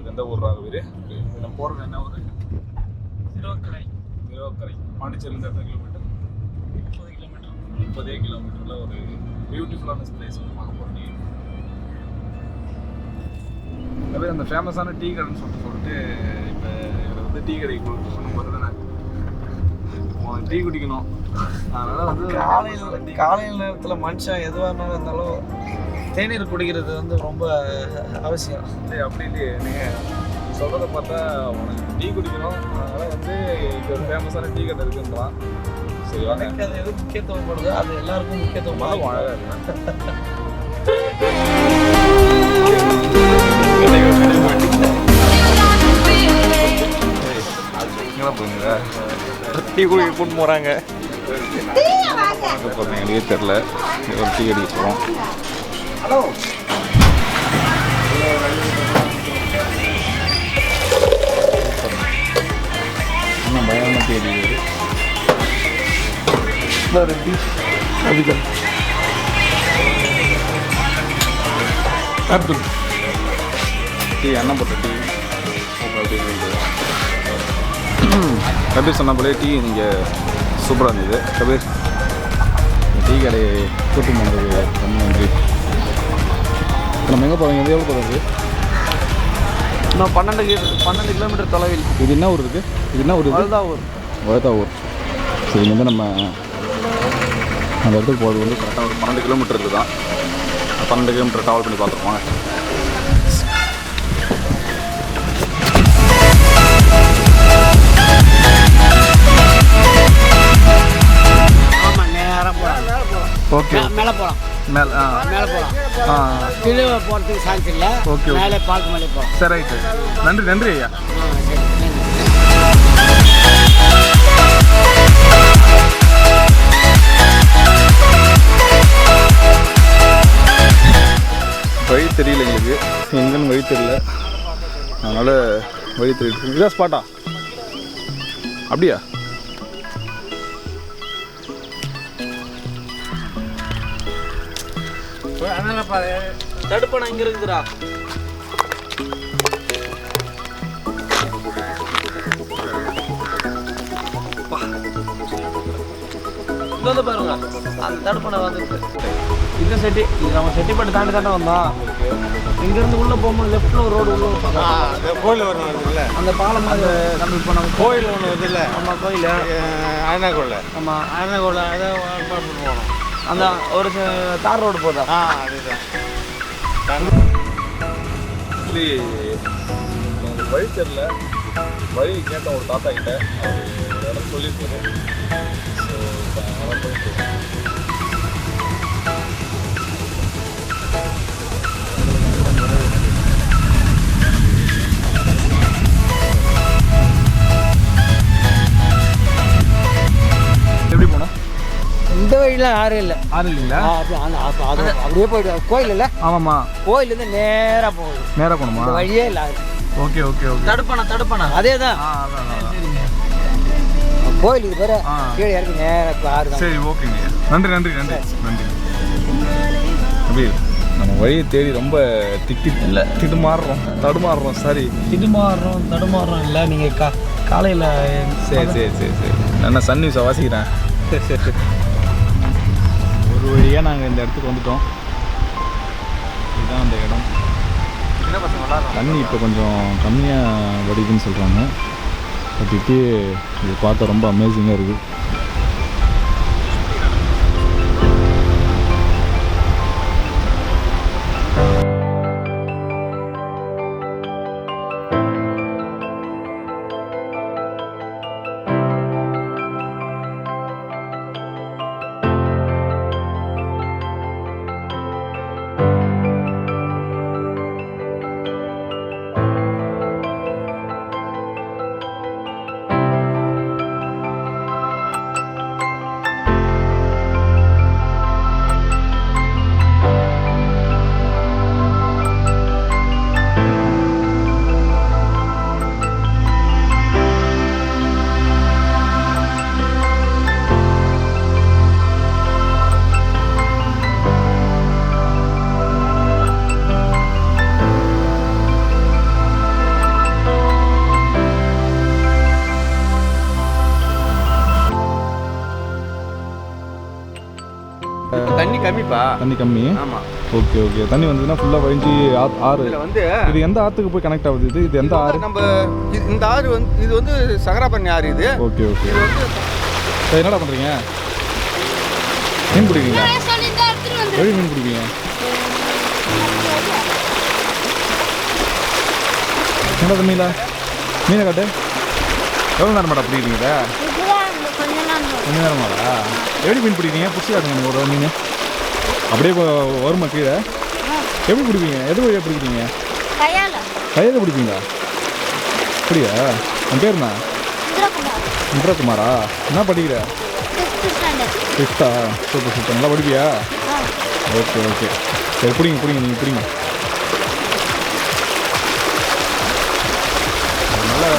இருக்கு. எந்த ஊர் வீடு நம்ம போகிறது என்ன ஊர்? திருவக்கரை. பாண்டிச்சேரியிலேருந்து எத்தனை கிலோமீட்டர்? 30 கிலோமீட்டரில் ஒரு பியூட்டிஃபுல்லான பிளேஸ் வந்து பார்க்க போகிறோம். அப்படியே அந்த ஃபேமஸான டீ கடைன்னு சொல்லிட்டு இப்போ இதில் வந்து டீ கடைக்கு போகிறது தானே டீ குடிக்கணும். அதனால் வந்து காலையில் நேரத்தில் மனுஷன் எதுவாக இருந்தாலும் தேநீர் குடிக்கிறது வந்து ரொம்ப அவசியம். இல்லை அப்படி இல்லையே, நீங்கள் சொல்கிறத பார்த்தா உனக்கு டீ குடிக்கணும். அதனால் வந்து இங்கே ஒரு ஃபேமஸான டீ கடை இருக்குன்றான். சரி வாங்க. அது எது முக்கியத்துவப்படுதோ அது எல்லாருக்கும் முக்கியத்துவம் அழகாக இருக்கு. டீ குடிக்க கூட்டு போகிறாங்க. எனக்கே தெரில. ஒரு டீ அடிக்க போகிறோம். ஹலோ என்ன பயங்கரமாக டீ அடிக்கிறது. டீ அடிக்கல் அப்துல் டீ எண்ணெய் போட்ட டீ கபீர் சொன்ன போலே டீ நீங்கள் சூப்பராக இருந்தது. கபீர் டீ கடையை கூட்டு போனது ரொம்ப நன்றி. நம்ம எங்கே போகிறோம்? எவ்வளோ போகிறது? இன்னும் 12 கிலோமீட்டர் தொலைவில். இது என்ன ஊர் இருக்குது? இது என்ன ஊர்? வழுதாவூர். சரி, இங்கே வந்து நம்ம அந்த இடத்துக்கு போகிறது வந்து கரெக்டாக ஒரு 12 கிலோமீட்டர் இருக்குது தான். 12 கிலோமீட்டர் ட்ராவல் பண்ணி பார்த்துருவாங்க. ஓகே, மேலே போகலாம். மேலே போகலாம். கீழே போகிறதுக்கு சான்ஸ் இல்லை. ஓகே, மேலே பார்க்க மேலே போகலாம். சரி, ரைட்டு. நன்றி ஐயா. வழி தெரியல எங்களுக்கு, எங்கன்னு வழி தெரியல. அதனால் வழி தெரியல. இதுதான் ஸ்பாட்டா? அப்படியா? தடுப்பணம் இங்கே இருக்குதுடா. இங்கே வந்து பாருங்க, அந்த தடுப்பணம் வந்துருக்கு. இந்த செட்டி, இது நம்ம செட்டிப்பட்டு தாண்டி தானே வந்தோம். இங்கேருந்து உள்ளே போகும்போது லெஃப்டில் ஒரு ரோடு உள்ளே கோயில் ஒன்று வருதுல்ல, அந்த பாலம் அது நம்ம இப்போ நம்ம கோயில் ஒன்று வருதுல்ல. நம்ம கோயில் அயனாக்கோவில். ஆமாம், அயனாக்கோவில் அதை போகணும். அந்த ஒரு தார் ரோடு போதா? அதுதான். வழி தெரியல. வழி கேட்டோம் ஒரு தாத்தா கிட்ட, அவர் இடம் சொல்லியிருக்காரு. ஸோ இப்போ அதெல்லாம் போயிட்டு எப்படி போனோம்? இந்த வழியில் யாரும் இல்லை. யாரும் இல்லைங்களா? அப்படியே போயிட்டு கோயில் இல்லை. ஆமாம்மா, கோயிலேருந்து நேராக போகுது. நேராக போகணுமா? இந்த வழியே இல்லை. Okay okay okay. தடுப்பணம் அதே தான். கோயிலுக்கு பேர் கீழே இறக்கி நேராக ஆறு. சரி, ஓகேங்க. நன்றி. அப்படி நம்ம வழியை தேடி ரொம்ப தடுமாறுறோம். சாரி, தடுமாறுறோம் இல்லை. நீங்கள் காலையில் சரி. நான் சன் நியூஸை வாசிக்கிறேன். ஒரு வழியாக நாங்கள் இந்த இடத்துக்கு வந்துட்டோம். இதுதான் அந்த இடம். தண்ணி இப்போ கொஞ்சம் கம்மியாக வடிதுன்னு சொல்கிறாங்க. பட் இது பார்க்க ரொம்ப அமேசிங்காக இருக்குது. கம்மிப்பா. தண்ணி கம்மி. ஆமாம். Okay okay. தண்ணி வந்ததுன்னா ஃபுல்லாக வழிஞ்சி ஆறு. இதில் வந்து இது எந்த ஆற்றுக்கு போய் கனெக்ட் ஆகுது? இது எந்த ஆறு? நம்ம இந்த ஆறு வந்து இது வந்து சகராபண்ணி ஆறு இது. Okay okay. இது வந்து என்னடா பண்ணுறீங்க? மீன் பிடிக்கிறீங்களா? எப்படி மீன் பிடிப்பீங்க? என்னடா தண்ணியில் மீனை காட்டு. எவ்வளோ நேரம் மேடம் பிடிக்கிறீங்க? கொஞ்ச நேரமாடா. எப்படி மீன் பிடிக்கிறீங்க? பிடிச்சி காட்டுங்க ஒரு மீன். அப்படியே வருமா கீழே? எப்படி பிடிப்பீங்க? எது வழியாக பிடிக்கிறீங்க? கையில் பிடிப்பீங்களா? அப்படியா? உன் பேர் என்ன? இந்திரகுமாரா? என்ன படிக்கிற? 5th super super. நல்லா படிப்பியா? Okay okay. சரி பிடிங்க பிடிங்க, நீங்கள் பிடிங்க. நல்லா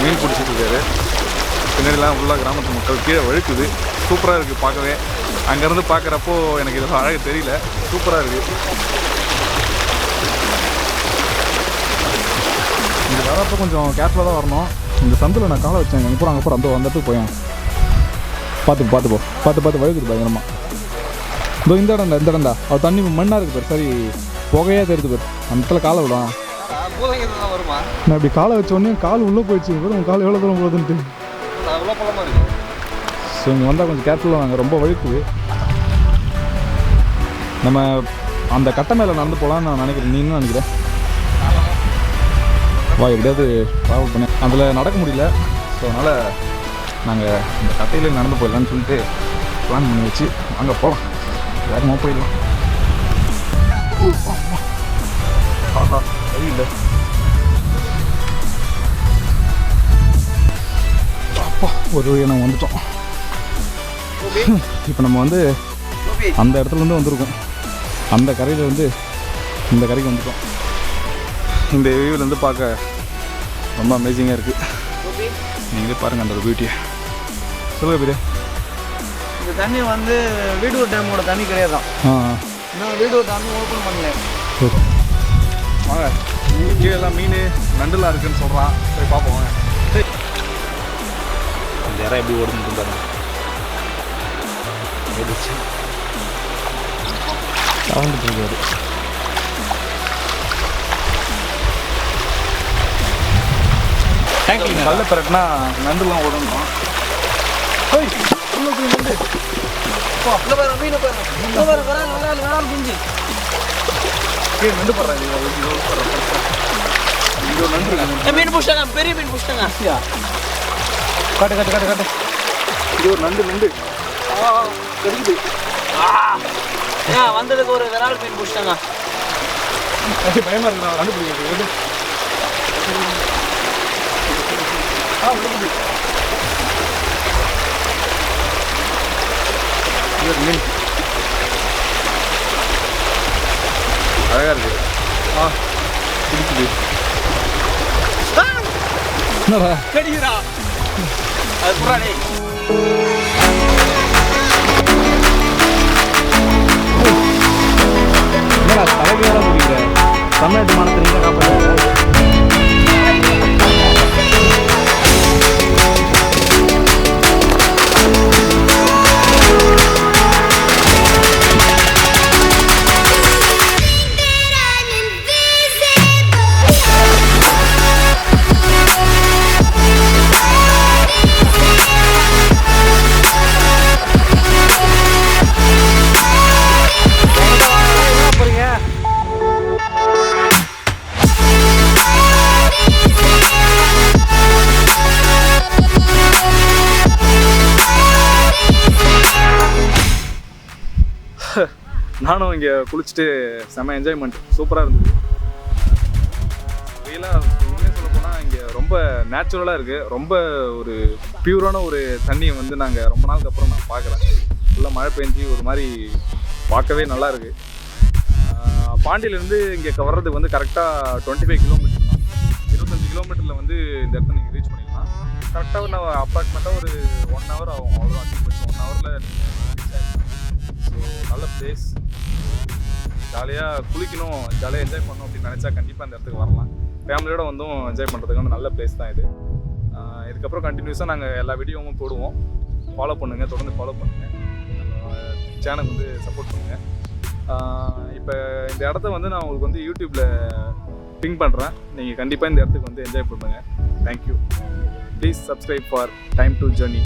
மீன் பிடிச்சிட்டு இருக்காரு. பின்னாடிலாம் ஃபுல்லாக கிராமத்து மக்கள் கீழே வழுக்குது. சூப்பராக இருக்குது பார்க்கவே. அங்கேருந்து பார்க்குறப்போ எனக்கு இது அழகு தெரியல. சூப்பராக இருக்குது. இங்கே வரப்போ கொஞ்சம் கேர்ஃபுல்லாக தான் வரணும். இந்த சந்தில் நான் காலை வச்சேன். அங்கே போகிறோம், அங்கே போகிறோம். அந்த இடத்துக்கு போயேன். பார்த்து பார்த்து வழுக்குது பயங்கரமாக. இந்த இடம்டா அது தண்ணி மண்ணாக இருக்குது பேர். சரி புகையாக தெரியுது பேர். அந்த இடத்துல காலை விடும். வருமா? நான் இப்படி காலை வச்ச உடனே கால் உள்ளே போயிடுச்சு. உங்கள் கால் எவ்வளோ தூரம் போகுதுன்ட்டு. ஸோ இங்கே வந்தால் கொஞ்சம் கேர்ஃபுல்லாக வாங்க. ரொம்ப வழுக்குது. நம்ம அந்த கட்டை மேலே நடந்து போகலான்னு நான் நினைக்கிறேன். நீ என்ன நினைக்கிறேன்? வா எப்படியாவது ட்ராவல் பண்ணேன். அதில் நடக்க முடியல. ஸோ அதனால் நாங்கள் இந்த கட்டையில் நடந்து போயிடலான்னு சொல்லிட்டு பிளான் பண்ணி வச்சு அங்கே போகலாம். வேகமாக போயிடலாம். ஆஹா வழி இல்லை. அப்பா ஒரு வழியாக நம்ம வந்துட்டோம். இப்போ நம்ம வந்து அந்த இடத்துலேருந்து வந்திருக்கோம். அந்த கரையிலேருந்து இந்த கரைக்கு வந்துட்டோம். இந்த வியூவிலேருந்து பார்க்க ரொம்ப அமேசிங்காக இருக்குது. நீங்களே பாருங்கள் அந்த ஒரு பியூட்டியை. சொல்லுங்க பெரிய. இந்த தண்ணி வந்து வீடூர் டேமோட தண்ணி கிடையாதான். இன்னும் வீடூர் டேம் ஓப்பன் பண்ணல. வாங்க கீழே எல்லாம் மீன் நண்டுலாம் இருக்குன்னு சொல்கிறான். போய் பார்ப்போம் வாங்க. அந்த இடம் எப்படி ஓடுன்னு பாருங்க. ஓடிச்சு சவுண்டு இருக்காரு. கல்ல பிறகுனா நண்டுலாம் ஓடணும். நண்டு நண்டு படுறாங்க. மீன் புஷ்டாங்க, பெரிய மீன் புஷ்டாங்க. காட்டு காட்டு காட்டு காட்டு. இது ஒரு நண்டு நண்டு கிடைக்குது. வந்ததுக்கு ஒரு விரால் மீன் புஷ்டாங்க. பயமா இருக்கு நான் நண்டு பிடிக்கிறது. மீன் அழகா இருக்கு. பிடிக்குது. என்னடா கடிக்கிறா அது புறாடே. என்னடா தலைமையாக பிடிக்கிற? தமிழ்நாட்டு மாநிலத்தில் எங்கே காப்பாற்ற? நானும் இங்கே குளிச்சுட்டு செம்ம என்ஜாய்மெண்ட் சூப்பராக இருந்தது. ரியலாக உண்மையாக சொல்ல போனால் இங்கே ரொம்ப நேச்சுரலாக இருக்குது. ரொம்ப ஒரு பியூரான ஒரு தண்ணியை வந்து நாங்கள் ரொம்ப நாளுக்கு அப்புறம் நான் பார்க்குறேன். ஃபுல்லாக மழை பெஞ்சு ஒரு மாதிரி பார்க்கவே நல்லா இருக்குது. பாண்டியிலேருந்து இங்கே வர்றதுக்கு வந்து கரெக்டாக 25 கிலோமீட்டர் தான். 25 கிலோமீட்டரில் வந்து இந்த இடத்த நீங்கள் ரீச் பண்ணிடலாம். கரெக்டாக நான் அப்ராக்சிமேட்டாக ஒரு 1 hour ஆகும். அவ்வளோதான் அதிகபட்சம் 1 hourல ரீச் ஆகிடும். ஸோ நல்ல பிளேஸ். ஜாலியாக குளிக்கணும், ஜாலியாக என்ஜாய் பண்ணணும் அப்படின்னு நினச்சா கண்டிப்பாக இந்த இடத்துக்கு வரலாம். ஃபேமிலியோடு வந்தும் என்ஜாய் பண்ணுறதுக்கு வந்து நல்ல பிளேஸ் தான் இது. இதுக்கப்புறம் கண்டினியூஸாக நாங்கள் எல்லா வீடியோவும் போடுவோம். ஃபாலோ பண்ணுங்கள், தொடர்ந்து ஃபாலோ பண்ணுங்கள். சேனல் வந்து சப்போர்ட் பண்ணுங்கள். இப்போ இந்த இடத்த வந்து நான் உங்களுக்கு வந்து யூடியூப்பில் பிங் பண்ணுறேன். நீங்கள் கண்டிப்பாக இந்த இடத்துக்கு வந்து என்ஜாய் பண்ணுங்கள். Thank you. Please subscribe for time to journey.